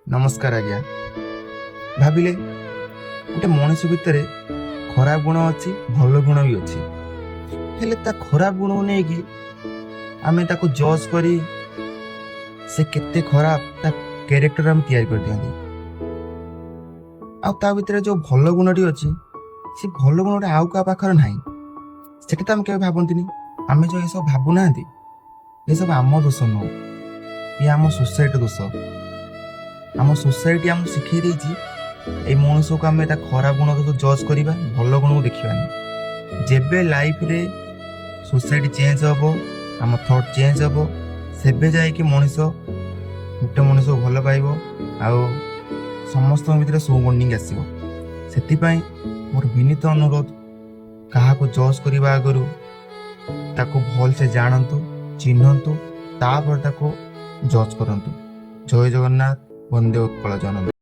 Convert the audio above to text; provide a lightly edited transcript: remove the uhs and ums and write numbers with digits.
नमस्कार आज्ञा भाविले गोटे मनीष भितर खराब गुण अच्छी भल गुण भी अच्छी हेले ता खराब गुण नहीं कि आमे ताको जज करी से केते खराब ता कैरेक्टर हम तैयार कर दियंती आ ता भितर जो भल गुणटी अच्छी से भल गुणटा आउ का पाखर नाही सेटा तो हम केबे भाबंतिनी आमे जो ये सब भाबु नांती ये सब आम दोष नुह ये आम सोसाइटी दोष आम सोसाइटी आम शिखई देछि ए मनुष्य को आम खराब गुण तो जज करवा भल गुण को देखा जेबे लाइफ रे सोसाइटी चेंज हम आम थॉट चेंज हम सेबे जाए कि मनीष गोटे मनीष को भल पाइब आउ समस्त भीतर सुबॉन्डिंग आसो से मोर विनीत अनुरोध क्या जज करने आगु ताको भल से जानतु चिन्हतु तापर ताको जज करंतु। जय जगन्नाथ वंदे उत्कल जननी।